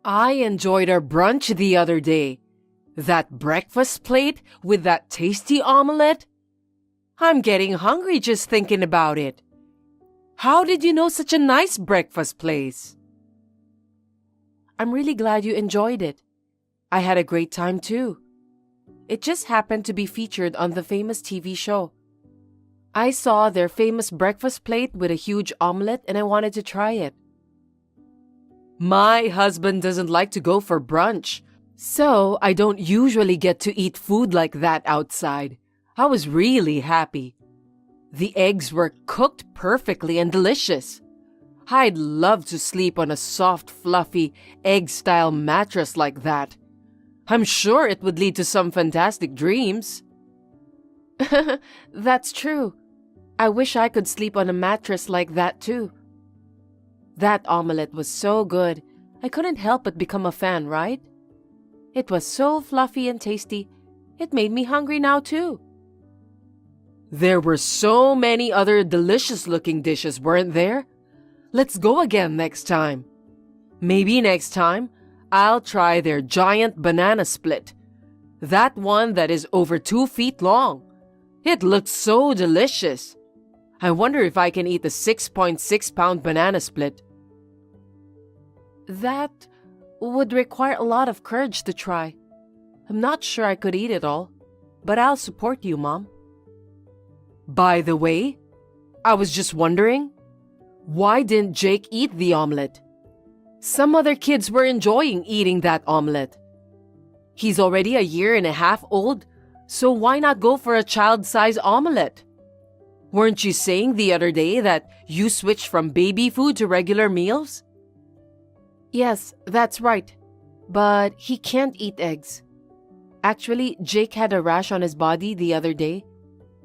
I enjoyed our brunch the other day. That breakfast plate with that tasty omelette? I'm getting hungry just thinking about it. How did you know such a nice breakfast place? I'm really glad you enjoyed it. I had a great time too. It just happened to be featured on the famous TV show. I saw their famous breakfast plate with a huge omelette and I wanted to try it. My husband doesn't like to go for brunch, so I don't usually get to eat food like that outside. I was really happy. The eggs were cooked perfectly and delicious. I'd love to sleep on a soft, fluffy, egg-style mattress like that. I'm sure it would lead to some fantastic dreams. That's true. I wish I could sleep on a mattress like that too. That omelette was so good, I couldn't help but become a fan, right? It was so fluffy and tasty, it made me hungry now too. There were so many other delicious-looking dishes, weren't there? Let's go again next time. Maybe next time, I'll try their giant banana split. That one that is over 2 feet long. It looks so delicious. I wonder if I can eat the 6.6-pound banana split. That would require a lot of courage to try. I'm not sure I could eat it all, but I'll support you, Mom. By the way, I was just wondering, why didn't Jake eat the omelette? Some other kids were enjoying eating that omelette. He's already a year and a half old, so why not go for a child-sized omelette? Weren't you saying the other day that you switched from baby food to regular meals? Yes, that's right. But he can't eat eggs. Actually, Jake had a rash on his body the other day.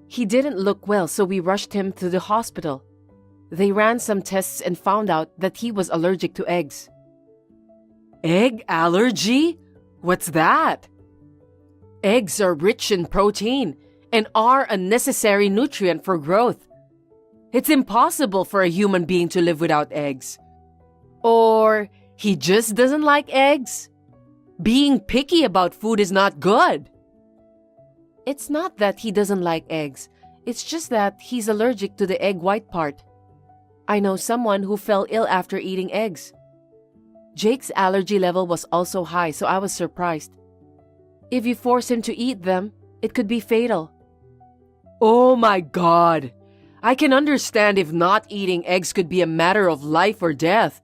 He didn't look well, so we rushed him to the hospital. They ran some tests and found out that he was allergic to eggs. Egg allergy? What's that? Eggs are rich in protein and are a necessary nutrient for growth. It's impossible for a human being to live without eggs. Or he just doesn't like eggs? Being picky about food is not good. It's not that he doesn't like eggs. It's just that he's allergic to the egg white part. I know someone who fell ill after eating eggs. Jake's allergy level was also high, so I was surprised. If you force him to eat them, it could be fatal. Oh my God! I can understand if not eating eggs could be a matter of life or death,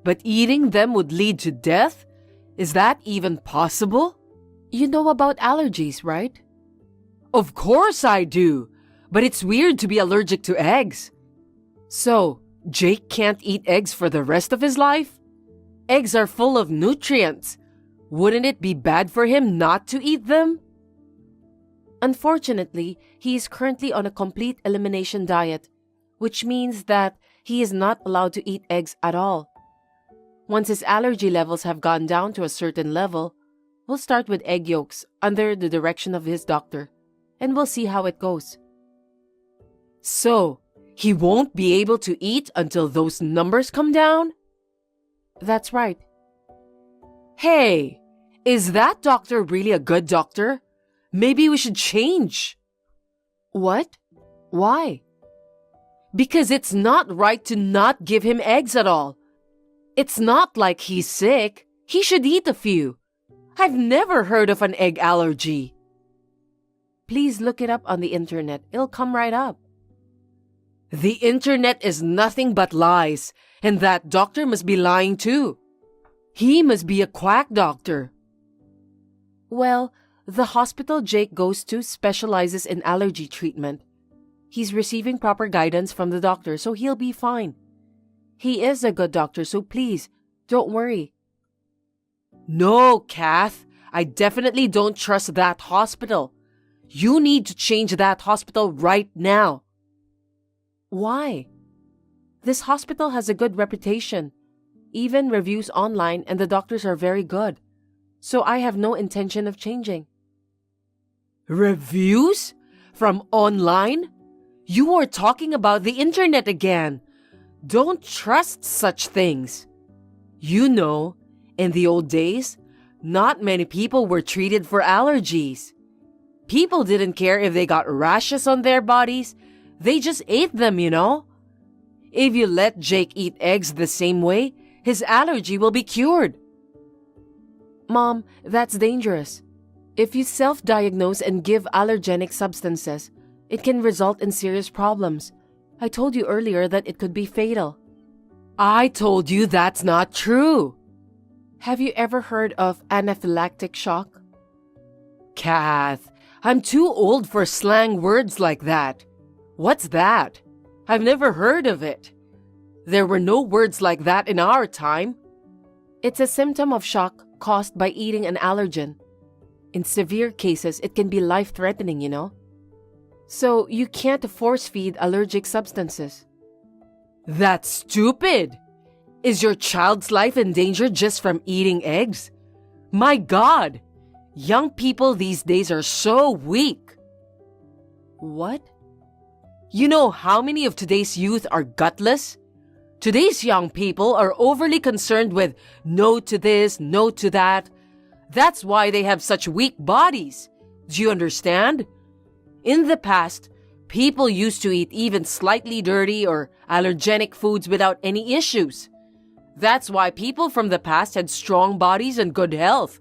but eating them would lead to death? Is that even possible? You know about allergies, right? Of course I do, but it's weird to be allergic to eggs. So, Jake can't eat eggs for the rest of his life? Eggs are full of nutrients. Wouldn't it be bad for him not to eat them? Unfortunately, he is currently on a complete elimination diet, which means that he is not allowed to eat eggs at all. Once his allergy levels have gone down to a certain level, we'll start with egg yolks under the direction of his doctor, and we'll see how it goes. So, he won't be able to eat until those numbers come down? That's right. Hey, is that doctor really a good doctor? Maybe we should change. What? Why? Because it's not right to not give him eggs at all. It's not like he's sick. He should eat a few. I've never heard of an egg allergy. Please look it up on the internet. It'll come right up. The internet is nothing but lies, and that doctor must be lying too. He must be a quack doctor. Well, the hospital Jake goes to specializes in allergy treatment. He's receiving proper guidance from the doctor, so he'll be fine. He is a good doctor, so please, don't worry. No, Kath, I definitely don't trust that hospital. You need to change that hospital right now. Why? This hospital has a good reputation, even reviews online, and the doctors are very good. So I have no intention of changing. Reviews? From online? You are talking about the internet again. Don't trust such things. You know, In the old days, not many people were treated for allergies. People didn't care if they got rashes on their bodies. They just ate them, you know? If you let Jake eat eggs the same way, his allergy will be cured. Mom, that's dangerous. If you self-diagnose and give allergenic substances, it can result in serious problems. I told you earlier that it could be fatal. I told you that's not true. Have you ever heard of anaphylactic shock? Kath, I'm too old for slang words like that. What's that? I've never heard of it. There were no words like that in our time. It's a symptom of shock caused by eating an allergen. In severe cases, it can be life-threatening, you know? So you can't force-feed allergic substances. That's stupid! Is your child's life in danger just from eating eggs? My God! Young people these days are so weak. What? You know how many of today's youth are gutless? Today's young people are overly concerned with no to this, no to that. That's why they have such weak bodies. Do you understand? In the past, people used to eat even slightly dirty or allergenic foods without any issues. That's why people from the past had strong bodies and good health.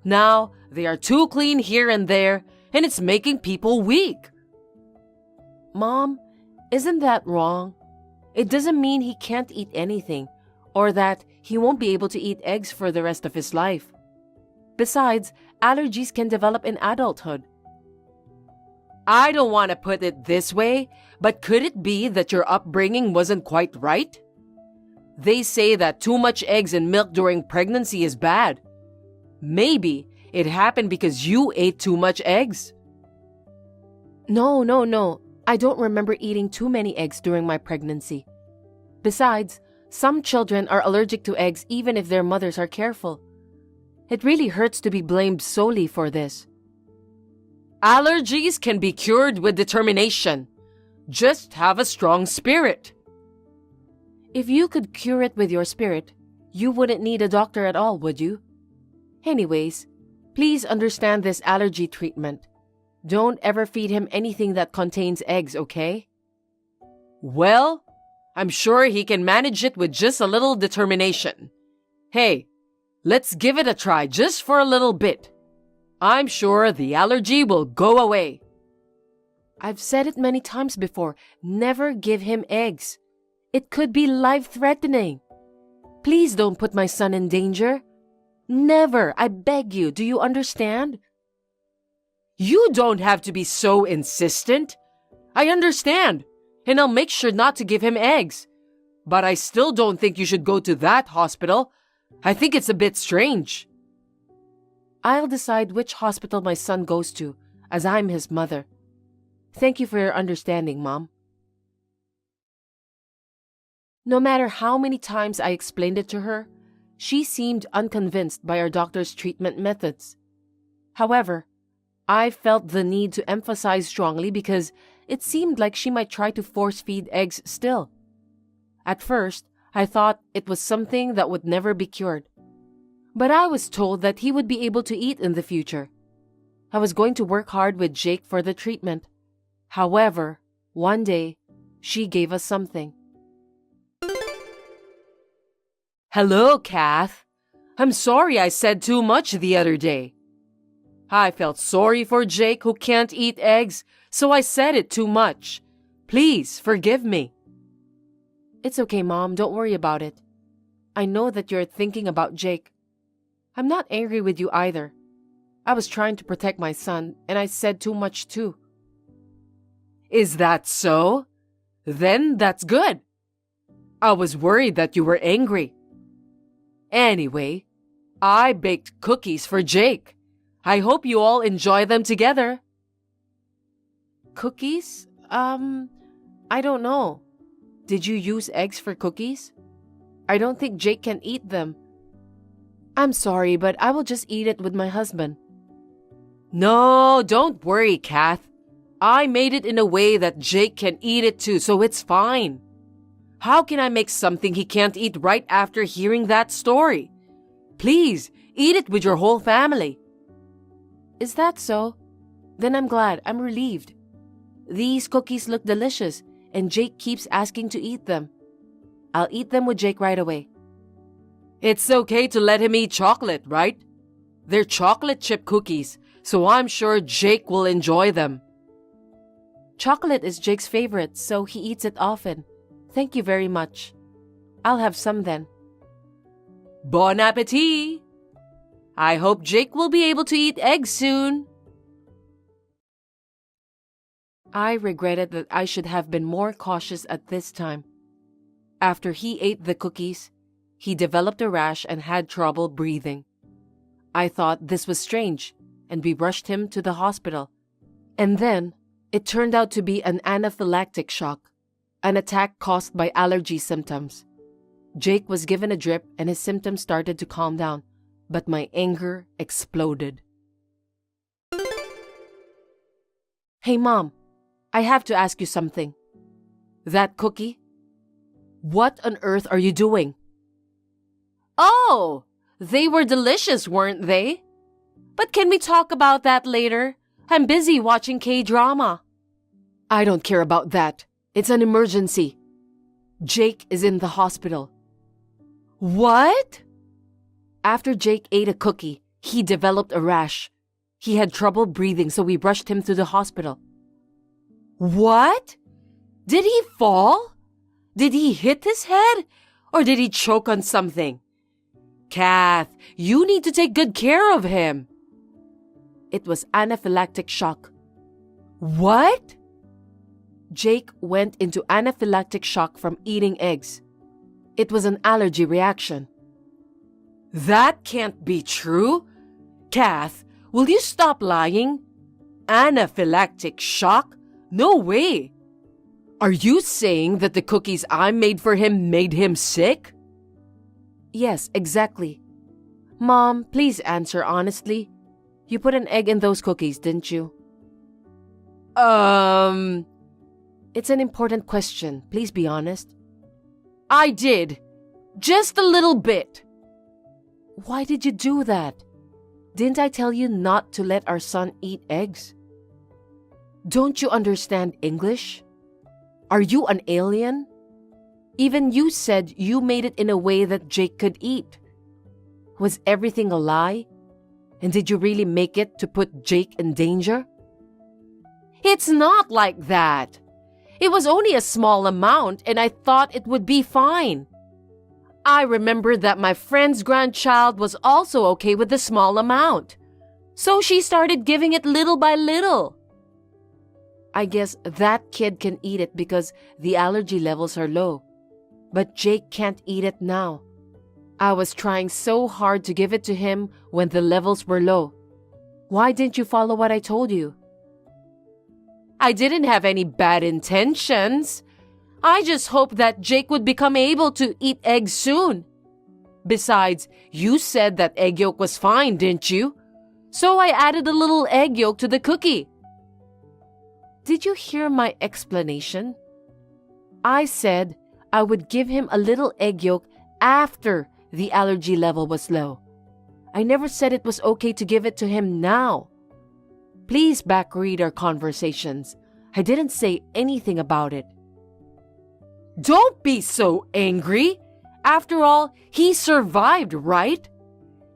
Now, they are too clean here and there, and it's making people weak. Mom, isn't that wrong? It doesn't mean he can't eat anything, or that he won't be able to eat eggs for the rest of his life. Besides, allergies can develop in adulthood. I don't want to put it this way, but could it be that your upbringing wasn't quite right? They say that too much eggs and milk during pregnancy is bad. Maybe it happened because you ate too much eggs. No. I don't remember eating too many eggs during my pregnancy. Besides, some children are allergic to eggs even if their mothers are careful. It really hurts to be blamed solely for this. Allergies can be cured with determination. Just have a strong spirit. If you could cure it with your spirit, you wouldn't need a doctor at all, would you? Anyways, please understand this allergy treatment. Don't ever feed him anything that contains eggs, okay? Well, I'm sure he can manage it with just a little determination. Hey, let's give it a try just for a little bit. I'm sure the allergy will go away. I've said it many times before, never give him eggs. It could be life-threatening. Please don't put my son in danger. Never, I beg you, do you understand? You don't have to be so insistent. I understand, and I'll make sure not to give him eggs. But I still don't think you should go to that hospital. I think it's a bit strange. I'll decide which hospital my son goes to, as I'm his mother. Thank you for your understanding, Mom. No matter how many times I explained it to her, she seemed unconvinced by our doctor's treatment methods. However, I felt the need to emphasize strongly because it seemed like she might try to force-feed eggs still. At first, I thought it was something that would never be cured. But I was told that he would be able to eat in the future. I was going to work hard with Jake for the treatment. However, one day, she gave us something. Hello, Kath. I'm sorry I said too much the other day. I felt sorry for Jake who can't eat eggs, so I said it too much. Please forgive me. It's okay, Mom. Don't worry about it. I know that you're thinking about Jake. I'm not angry with you either. I was trying to protect my son, and I said too much too. Is that so? Then that's good. I was worried that you were angry. Anyway, I baked cookies for Jake. I hope you all enjoy them together. Cookies? I don't know. Did you use eggs for cookies? I don't think Jake can eat them. I'm sorry, but I will just eat it with my husband. No, don't worry, Kath. I made it in a way that Jake can eat it too, so it's fine. How can I make something he can't eat right after hearing that story? Please, eat it with your whole family. Is that so? Then I'm glad. I'm relieved. These cookies look delicious, and Jake keeps asking to eat them. I'll eat them with Jake right away. It's okay to let him eat chocolate, right? They're chocolate chip cookies, so I'm sure Jake will enjoy them. Chocolate is Jake's favorite, so he eats it often. Thank you very much. I'll have some then. Bon appetit! I hope Jake will be able to eat eggs soon. I regretted that I should have been more cautious at this time. After he ate the cookies, he developed a rash and had trouble breathing. I thought this was strange, and we rushed him to the hospital. And then, it turned out to be an anaphylactic shock, an attack caused by allergy symptoms. Jake was given a drip and his symptoms started to calm down, but my anger exploded. Hey Mom, I have to ask you something. That cookie? What on earth are you doing? Oh, they were delicious, weren't they? But can we talk about that later? I'm busy watching K-drama. I don't care about that. It's an emergency. Jake is in the hospital. What? After Jake ate a cookie, he developed a rash. He had trouble breathing, so we rushed him to the hospital. What? Did he fall? Did he hit his head? Or did he choke on something? Kath, you need to take good care of him. It was anaphylactic shock. What? Jake went into anaphylactic shock from eating eggs. It was an allergy reaction. That can't be true. Kath, will you stop lying? Anaphylactic shock? No way. Are you saying that the cookies I made for him made him sick? Yes, exactly. Mom, please answer honestly. You put an egg in those cookies, didn't you? It's an important question. Please be honest. I did. Just a little bit. Why did you do that? Didn't I tell you not to let our son eat eggs? Don't you understand English? Are you an alien? Even you said you made it in a way that Jake could eat. Was everything a lie? And did you really make it to put Jake in danger? It's not like that. It was only a small amount and I thought it would be fine. I remembered that my friend's grandchild was also okay with the small amount. So she started giving it little by little. I guess that kid can eat it because the allergy levels are low. But Jake can't eat it now. I was trying so hard to give it to him when the levels were low. Why didn't you follow what I told you? I didn't have any bad intentions. I just hoped that Jake would become able to eat eggs soon. Besides, you said that egg yolk was fine, didn't you? So I added a little egg yolk to the cookie. Did you hear my explanation? I said I would give him a little egg yolk after the allergy level was low. I never said it was okay to give it to him now. Please backread our conversations. I didn't say anything about it. Don't be so angry. After all, he survived, right?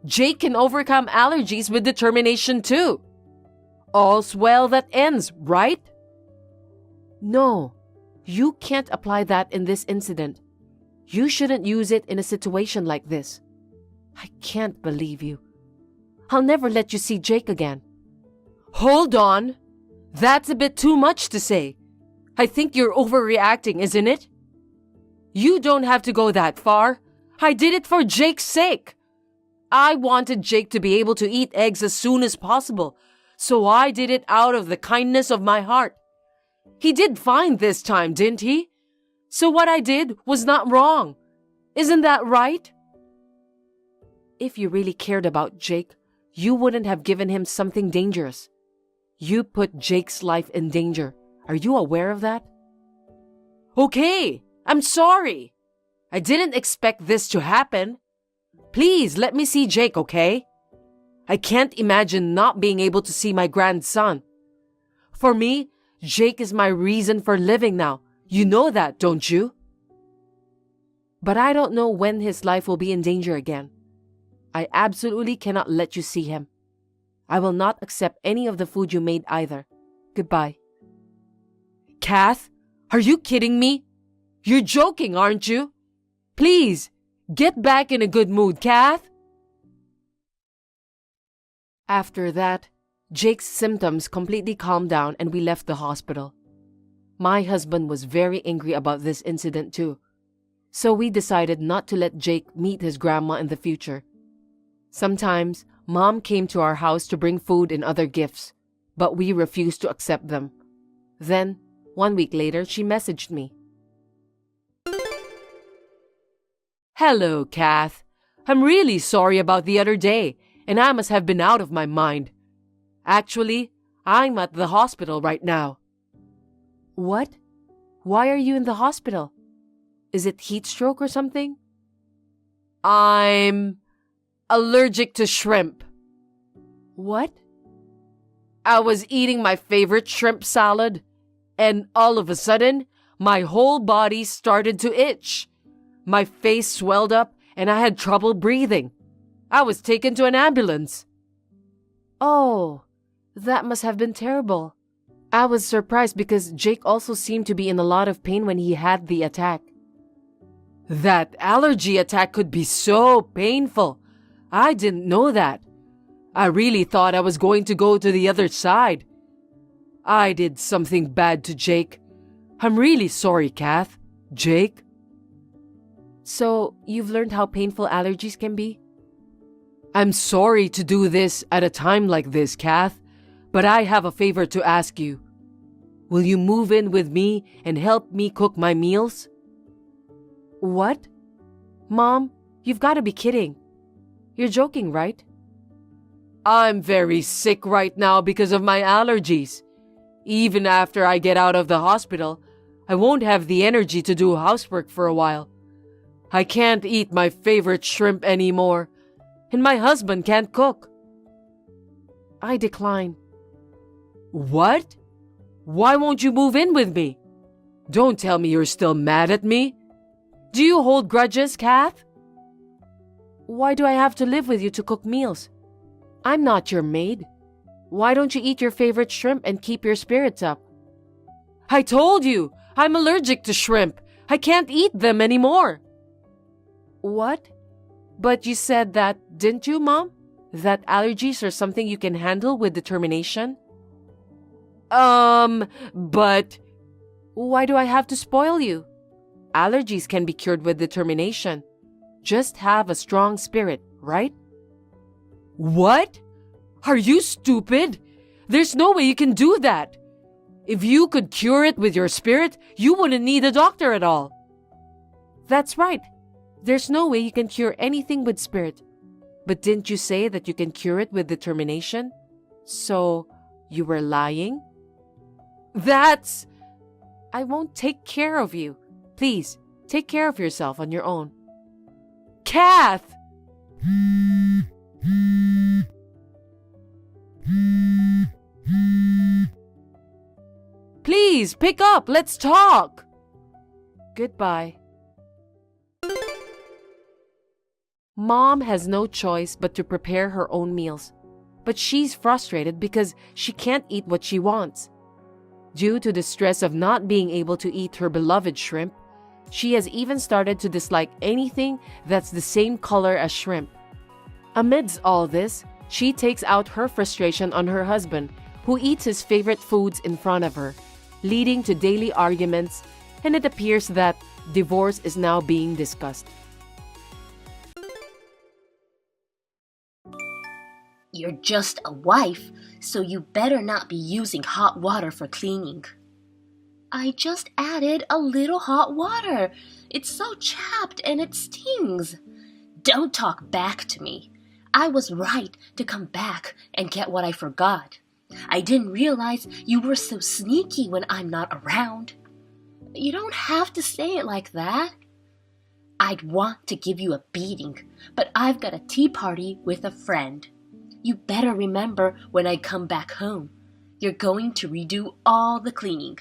Jake can overcome allergies with determination too. All's well that ends, right? No, you can't apply that in this incident. You shouldn't use it in a situation like this. I can't believe you. I'll never let you see Jake again. Hold on. That's a bit too much to say. I think you're overreacting, isn't it? You don't have to go that far. I did it for Jake's sake. I wanted Jake to be able to eat eggs as soon as possible, so I did it out of the kindness of my heart. He did fine this time, didn't he? So what I did was not wrong. Isn't that right? If you really cared about Jake, you wouldn't have given him something dangerous. You put Jake's life in danger. Are you aware of that? Okay, I'm sorry. I didn't expect this to happen. Please let me see Jake, okay? I can't imagine not being able to see my grandson. For me, Jake is my reason for living now. You know that, don't you? But I don't know when his life will be in danger again. I absolutely cannot let you see him. I will not accept any of the food you made either. Goodbye. Kath, are you kidding me? You're joking, aren't you? Please, get back in a good mood, Kath. After that, Jake's symptoms completely calmed down and we left the hospital. My husband was very angry about this incident too. So we decided not to let Jake meet his grandma in the future. Sometimes, Mom came to our house to bring food and other gifts, but we refused to accept them. Then, 1 week later, she messaged me. Hello, Kath. I'm really sorry about the other day, and I must have been out of my mind. Actually, I'm at the hospital right now. What? Why are you in the hospital? Is it heat stroke or something? I'm allergic to shrimp. What? I was eating my favorite shrimp salad, and all of a sudden, my whole body started to itch. My face swelled up, and I had trouble breathing. I was taken to an ambulance. Oh, that must have been terrible. I was surprised because Jake also seemed to be in a lot of pain when he had the attack. That allergy attack could be so painful. I didn't know that. I really thought I was going to go to the other side. I did something bad to Jake. I'm really sorry, Kath. Jake? So, you've learned how painful allergies can be? I'm sorry to do this at a time like this, Kath, but I have a favor to ask you. Will you move in with me and help me cook my meals? What? Mom, you've got to be kidding. You're joking, right? I'm very sick right now because of my allergies. Even after I get out of the hospital, I won't have the energy to do housework for a while. I can't eat my favorite shrimp anymore, and my husband can't cook. I decline. What? Why won't you move in with me? Don't tell me you're still mad at me. Do you hold grudges, Kath? Why do I have to live with you to cook meals? I'm not your maid. Why don't you eat your favorite shrimp and keep your spirits up? I told you, I'm allergic to shrimp. I can't eat them anymore. What? But you said that, didn't you, Mom? That allergies are something you can handle with determination? But... Why do I have to spoil you? Allergies can be cured with determination. Just have a strong spirit, right? What? Are you stupid? There's no way you can do that. If you could cure it with your spirit, you wouldn't need a doctor at all. That's right. There's no way you can cure anything with spirit. But didn't you say that you can cure it with determination? So, you were lying? That's... I won't take care of you. Please, take care of yourself on your own. Kath! Please, pick up. Let's talk. Goodbye. Mom has no choice but to prepare her own meals. But she's frustrated because she can't eat what she wants. Due to the stress of not being able to eat her beloved shrimp, she has even started to dislike anything that's the same color as shrimp. Amidst all this, she takes out her frustration on her husband, who eats his favorite foods in front of her, leading to daily arguments, and it appears that divorce is now being discussed. You're just a wife, so you better not be using hot water for cleaning. I just added a little hot water. It's so chapped and it stings. Don't talk back to me. I was right to come back and get what I forgot. I didn't realize you were so sneaky when I'm not around. You don't have to say it like that. I'd want to give you a beating, but I've got a tea party with a friend. You better remember when I come back home. You're going to redo all the cleaning.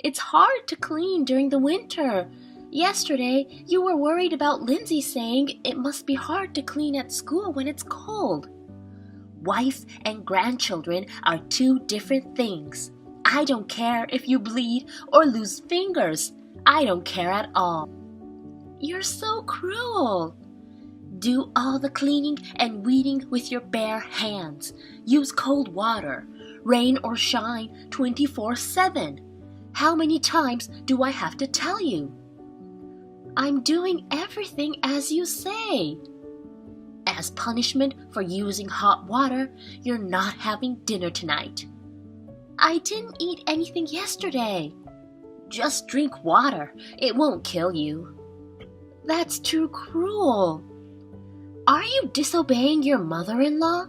It's hard to clean during the winter. Yesterday, you were worried about Lindsay saying it must be hard to clean at school when it's cold. Wife and grandchildren are two different things. I don't care if you bleed or lose fingers. I don't care at all. You're so cruel. Do all the cleaning and weeding with your bare hands. Use cold water, rain or shine 24/7. How many times do I have to tell you? I'm doing everything as you say. As punishment for using hot water, you're not having dinner tonight. I didn't eat anything yesterday. Just drink water. It won't kill you. That's too cruel. Are you disobeying your mother-in-law?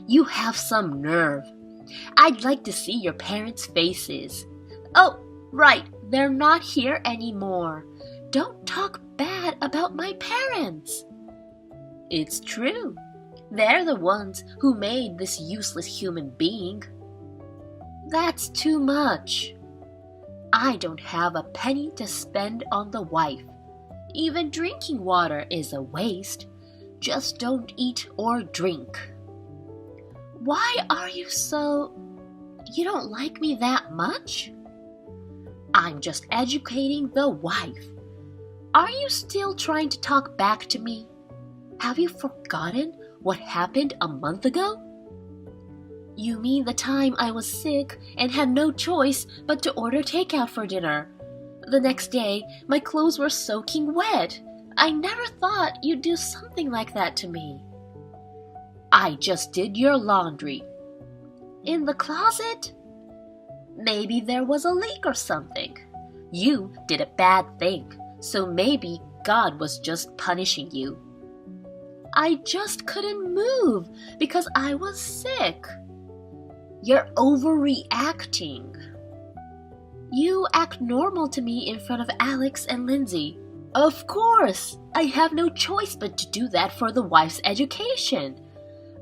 You have some nerve. I'd like to see your parents' faces. Oh, right, they're not here anymore. Don't talk bad about my parents. It's true. They're the ones who made this useless human being. That's too much. I don't have a penny to spend on the wife. Even drinking water is a waste. Just don't eat or drink. Why are you so... You don't like me that much? I'm just educating the wife. Are you still trying to talk back to me? Have you forgotten what happened a month ago? You mean the time I was sick and had no choice but to order takeout for dinner. The next day, my clothes were soaking wet. I never thought you'd do something like that to me. I just did your laundry. In the closet? Maybe there was a leak or something. You did a bad thing, so maybe God was just punishing you. I just couldn't move because I was sick. You're overreacting. You act normal to me in front of Alex and Lindsay. Of course, I have no choice but to do that for the wife's education.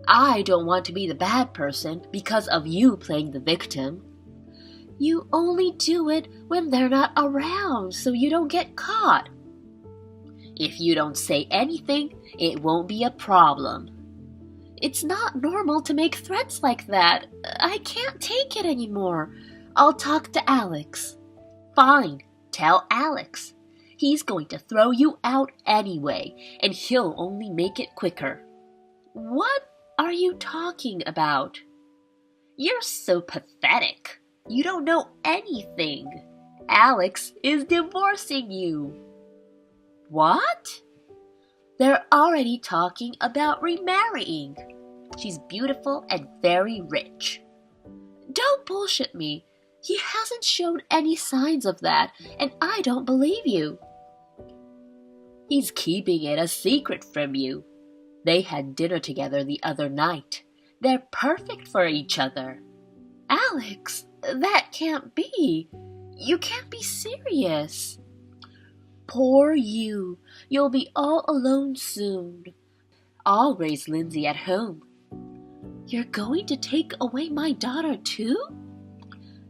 I don't want to be the bad person because of you playing the victim. You only do it when they're not around so you don't get caught. If you don't say anything, it won't be a problem. It's not normal to make threats like that. I can't take it anymore. I'll talk to Alex. Fine, tell Alex. He's going to throw you out anyway, and he'll only make it quicker. What are you talking about? You're so pathetic. You don't know anything. Alex is divorcing you. What? They're already talking about remarrying. She's beautiful and very rich. Don't bullshit me. He hasn't shown any signs of that, and I don't believe you. He's keeping it a secret from you. They had dinner together the other night. They're perfect for each other. Alex, that can't be. You can't be serious. Poor you. You'll be all alone soon. I'll raise Lindsay at home. You're going to take away my daughter too?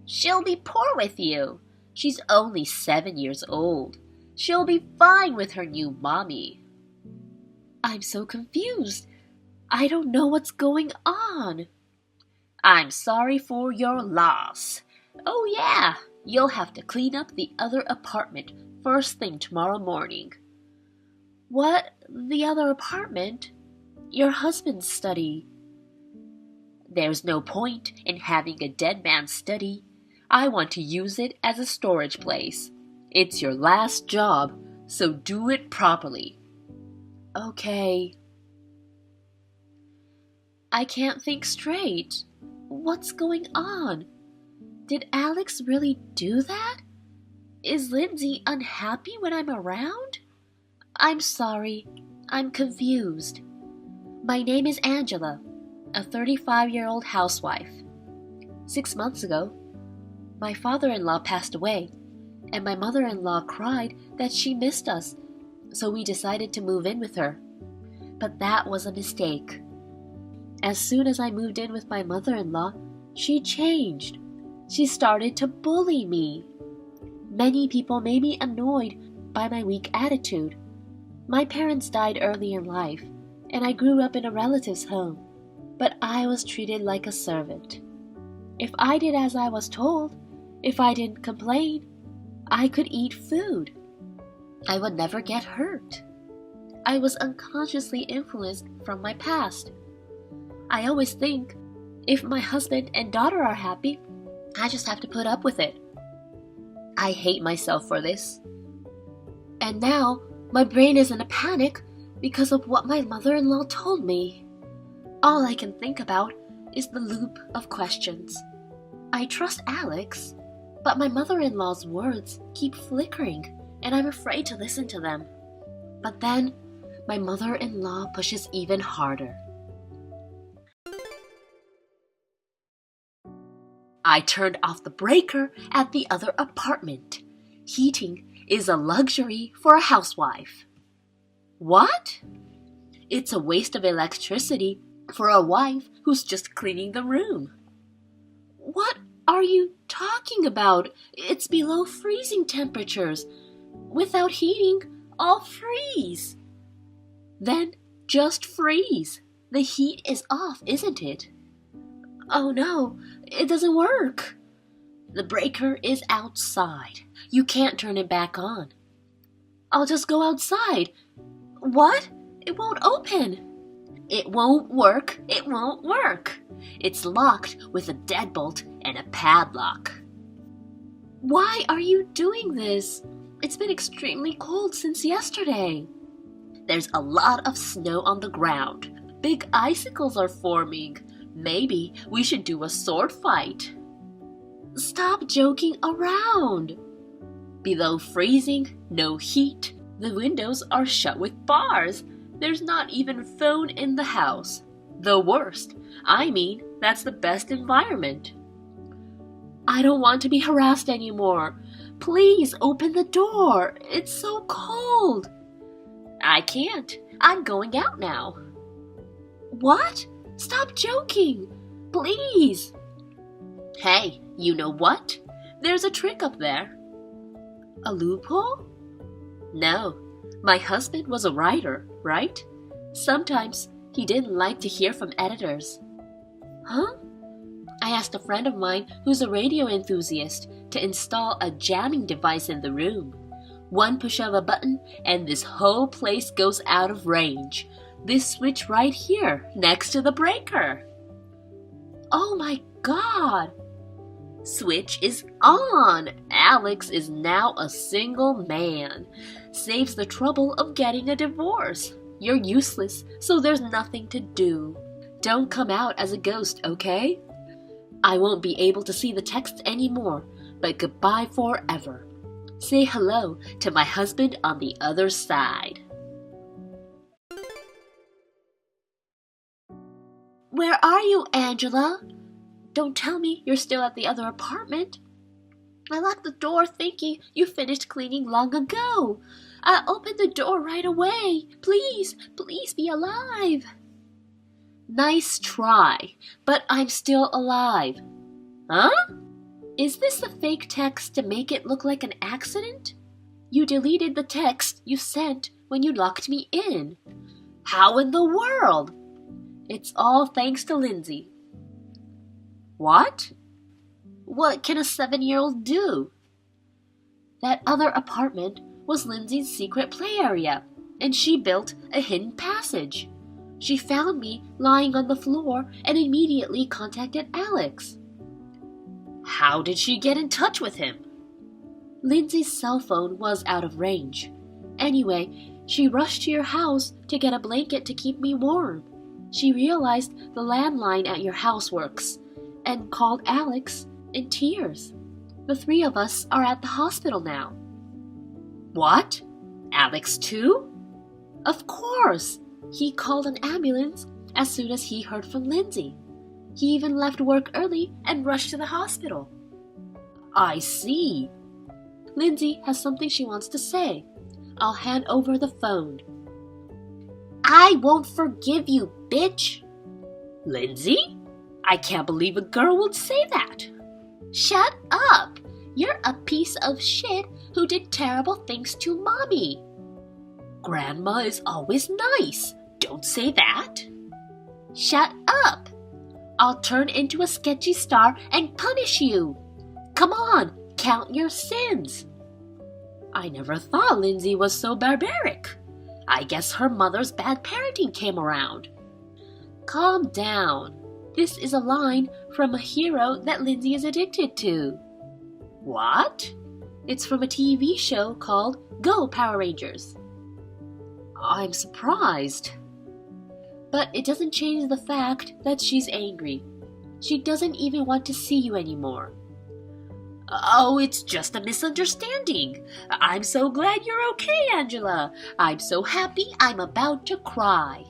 She'll be poor with you. She's only 7 years old. She'll be fine with her new mommy. I'm so confused. I don't know what's going on. I'm sorry for your loss. Oh yeah, you'll have to clean up the other apartment first thing tomorrow morning. What? The other apartment? Your husband's study. There's no point in having a dead man's study. I want to use it as a storage place. It's your last job, so do it properly. Okay. I can't think straight. What's going on? Did Alex really do that? Is Lindsay unhappy when I'm around? I'm sorry. I'm confused. My name is Angela, a 35-year-old housewife. 6 months ago, my father-in-law passed away, and my mother-in-law cried that she missed us. so we decided to move in with her. But that was a mistake. As soon as I moved in with my mother-in-law, she changed. She started to bully me. Many people made me annoyed by my weak attitude. My parents died early in life, and I grew up in a relative's home, but I was treated like a servant. If I did as I was told, if I didn't complain, I could eat food. I would never get hurt. I was unconsciously influenced from my past. I always think, if my husband and daughter are happy, I just have to put up with it. I hate myself for this. And now, my brain is in a panic because of what my mother-in-law told me. All I can think about is the loop of questions. I trust Alex, but my mother-in-law's words keep flickering, and I'm afraid to listen to them. But then, my mother-in-law pushes even harder. I turned off the breaker at the other apartment. Heating is a luxury for a housewife. What? It's a waste of electricity for a wife who's just cleaning the room. What are you talking about? It's below freezing temperatures. Without heating, I'll freeze. Then just freeze. The heat is off, isn't it? Oh no, it doesn't work. The breaker is outside. You can't turn it back on. I'll just go outside. What? It won't open. It won't work. It won't work. It's locked with a deadbolt and a padlock. Why are you doing this? It's been extremely cold since yesterday. There's a lot of snow on the ground. Big icicles are forming. Maybe we should do a sword fight. Stop joking around. Below freezing, no heat. The windows are shut with bars. There's not even phone in the house. The worst. I mean, that's the best environment. I don't want to be harassed anymore. Please open the door. It's so cold. I can't. I'm going out now. What? Stop joking. Please. Hey, you know what? There's a trick up there. A loophole? No. My husband was a writer, right? Sometimes he didn't like to hear from editors. Huh? I asked a friend of mine who's a radio enthusiast to install a jamming device in the room. One push of a button and this whole place goes out of range. This switch right here, next to the breaker. Oh my God! Switch is on! Alex is now a single man. Saves the trouble of getting a divorce. You're useless, so there's nothing to do. Don't come out as a ghost, okay? I won't be able to see the text anymore, but goodbye forever. Say hello to my husband on the other side. Where are you, Angela? Don't tell me you're still at the other apartment. I locked the door thinking you finished cleaning long ago. I opened the door right away. Please, please be alive. Nice try, but I'm still alive. Huh? Is this a fake text to make it look like an accident? You deleted the text you sent when you locked me in. How in the world? It's all thanks to Lindsay. What? What can a 7-year-old do? That other apartment was Lindsay's secret play area, and she built a hidden passage. She found me lying on the floor and immediately contacted Alex. How did she get in touch with him? Lindsay's cell phone was out of range. Anyway, she rushed to your house to get a blanket to keep me warm. She realized the landline at your house works and called Alex in tears. The 3 of us are at the hospital now. What? Alex too? Of course! He called an ambulance as soon as he heard from Lindsay. He even left work early and rushed to the hospital. I see. Lindsay has something she wants to say. I'll hand over the phone. I won't forgive you, bitch. Lindsay? I can't believe a girl would say that. Shut up! You're a piece of shit who did terrible things to Mommy. Grandma is always nice. Don't say that. Shut up! I'll turn into a sketchy star and punish you. Come on, count your sins. I never thought Lindsay was so barbaric. I guess her mother's bad parenting came around. Calm down. This is a line from a hero that Lindsay is addicted to. What? It's from a TV show called Go Power Rangers. I'm surprised. But it doesn't change the fact that she's angry. She doesn't even want to see you anymore. Oh, it's just a misunderstanding. I'm so glad you're okay, Angela. I'm so happy I'm about to cry.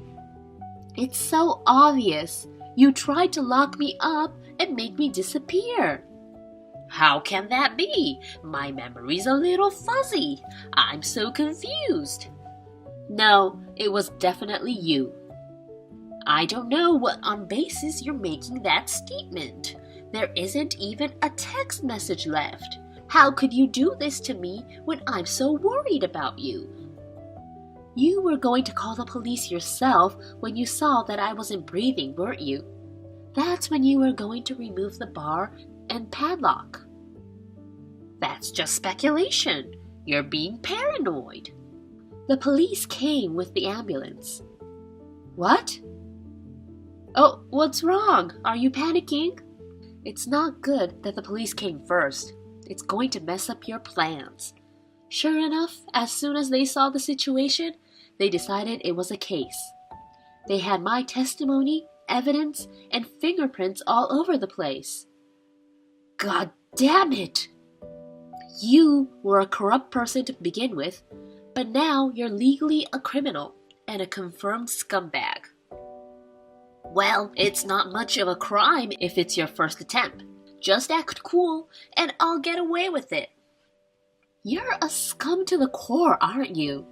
It's so obvious. You tried to lock me up and make me disappear. How can that be? My memory's a little fuzzy. I'm so confused. No, it was definitely you. I don't know what on basis you're making that statement. There isn't even a text message left. How could you do this to me when I'm so worried about you? You were going to call the police yourself when you saw that I wasn't breathing, weren't you? That's when you were going to remove the bar and padlock. That's just speculation. You're being paranoid. The police came with the ambulance. What? Oh, what's wrong? Are you panicking? It's not good that the police came first. It's going to mess up your plans. Sure enough, as soon as they saw the situation, they decided it was a case. They had my testimony, evidence, and fingerprints all over the place. God damn it! You were a corrupt person to begin with, but now you're legally a criminal and a confirmed scumbag. Well, it's not much of a crime if it's your first attempt. Just act cool and I'll get away with it. You're a scum to the core, aren't you?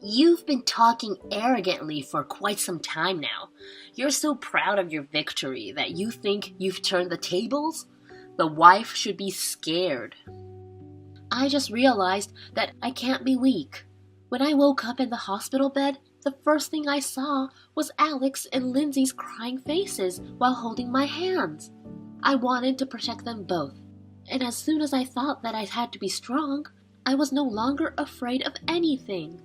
You've been talking arrogantly for quite some time now. You're so proud of your victory that you think you've turned the tables? The wife should be scared. I just realized that I can't be weak. When I woke up in the hospital bed, the first thing I saw was Alex and Lindsay's crying faces while holding my hands. I wanted to protect them both, and as soon as I thought that I had to be strong, I was no longer afraid of anything.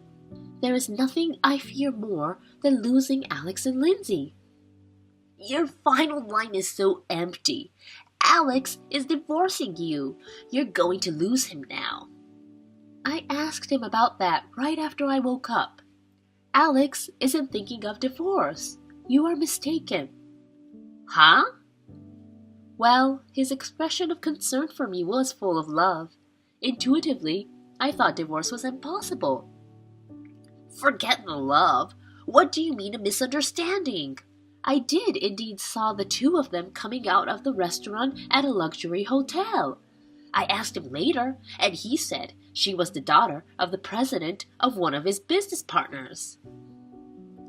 There is nothing I fear more than losing Alex and Lindsay. Your final line is so empty. Alex is divorcing you. You're going to lose him now. I asked him about that right after I woke up. Alex isn't thinking of divorce. You are mistaken. Huh? Well, his expression of concern for me was full of love. Intuitively, I thought divorce was impossible. Forget the love. What do you mean a misunderstanding? I did indeed saw the two of them coming out of the restaurant at a luxury hotel. I asked him later, and he said she was the daughter of the president of one of his business partners.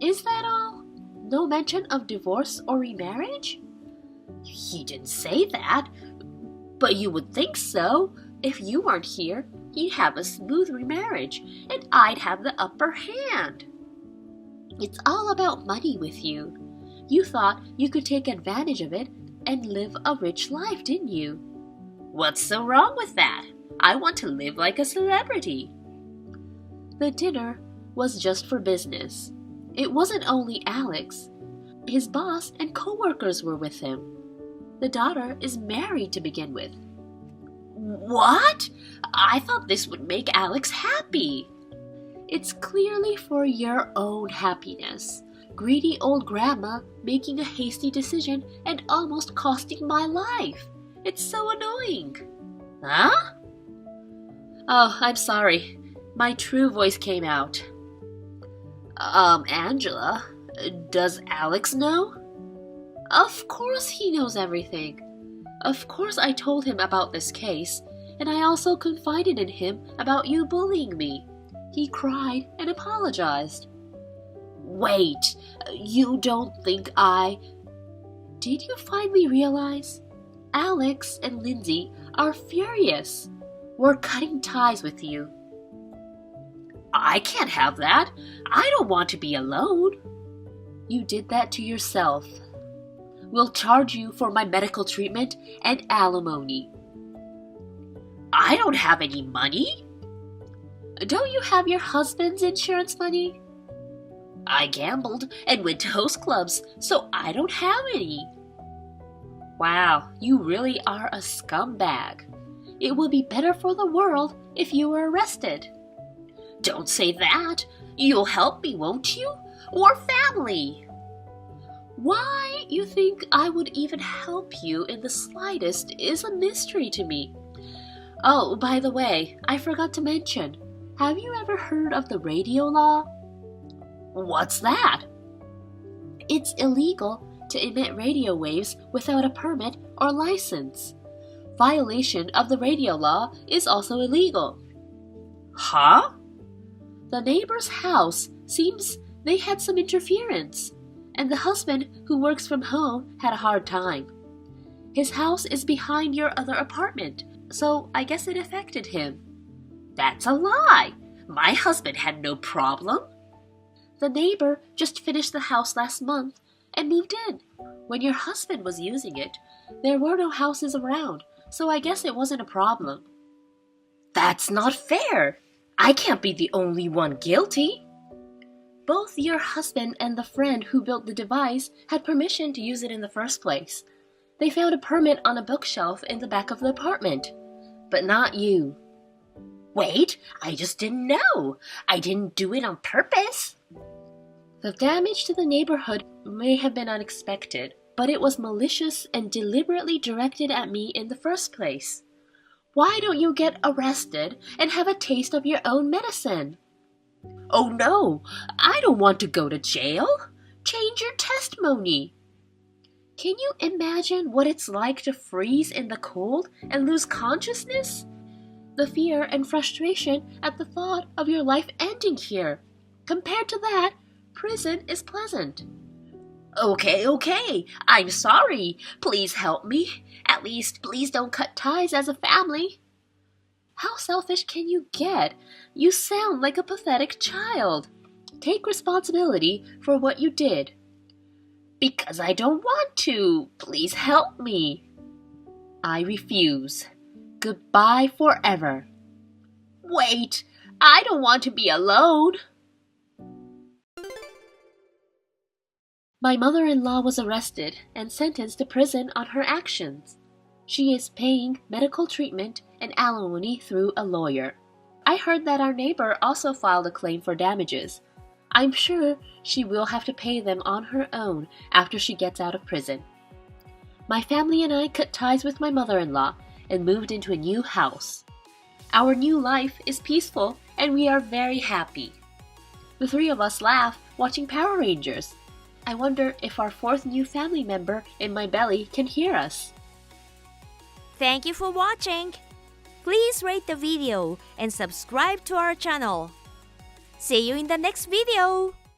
Is that all? No mention of divorce or remarriage? He didn't say that, but you would think so. If you weren't here, he'd have a smooth remarriage, and I'd have the upper hand. It's all about money with you. You thought you could take advantage of it and live a rich life, didn't you? What's so wrong with that? I want to live like a celebrity. The dinner was just for business. It wasn't only Alex. His boss and co-workers were with him. The daughter is married to begin with. What? I thought this would make Alex happy. It's clearly for your own happiness. Greedy old grandma making a hasty decision and almost costing my life. It's so annoying. Huh? Oh, I'm sorry. My true voice came out. Angela, does Alex know? Of course he knows everything. Of course I told him about this case, and I also confided in him about you bullying me. He cried and apologized. Wait, you don't think I... Did you finally realize? Alex and Lindsay are furious. We're cutting ties with you. I can't have that. I don't want to be alone. You did that to yourself. We'll charge you for my medical treatment and alimony. I don't have any money. Don't you have your husband's insurance money? I gambled and went to host clubs, so I don't have any. Wow, you really are a scumbag. It would be better for the world if you were arrested. Don't say that. You'll help me, won't you? Or family. Why you think I would even help you in the slightest is a mystery to me. Oh, by the way, I forgot to mention. Have you ever heard of the radio law? What's that? It's illegal to emit radio waves without a permit or license. Violation of the radio law is also illegal. Huh? The neighbor's house seems they had some interference, and the husband who works from home had a hard time. His house is behind your other apartment, so I guess it affected him. That's a lie. My husband had no problem. The neighbor just finished the house last month and moved in. When your husband was using it, there were no houses around, so I guess it wasn't a problem. That's not fair. I can't be the only one guilty. Both your husband and the friend who built the device had permission to use it in the first place. They found a permit on a bookshelf in the back of the apartment, but not you. Wait, I just didn't know. I didn't do it on purpose. The damage to the neighborhood may have been unexpected, but it was malicious and deliberately directed at me in the first place. Why don't you get arrested and have a taste of your own medicine? Oh no, I don't want to go to jail. Change your testimony. Can you imagine what it's like to freeze in the cold and lose consciousness? The fear and frustration at the thought of your life ending here. Compared to that, prison is pleasant. Okay, I'm sorry. Please help me. At least, please don't cut ties as a family. How selfish can you get? You sound like a pathetic child. Take responsibility for what you did. Because I don't want to. Please help me. I refuse. Goodbye forever. Wait, I don't want to be alone. My mother-in-law was arrested and sentenced to prison on her actions. She is paying medical treatment and alimony through a lawyer. I heard that our neighbor also filed a claim for damages. I'm sure she will have to pay them on her own after she gets out of prison. My family and I cut ties with my mother-in-law and moved into a new house. Our new life is peaceful and we are very happy. The three of us laugh watching Power Rangers. I wonder if our fourth new family member in my belly can hear us. Thank you for watching. Please rate the video and subscribe to our channel. See you in the next video.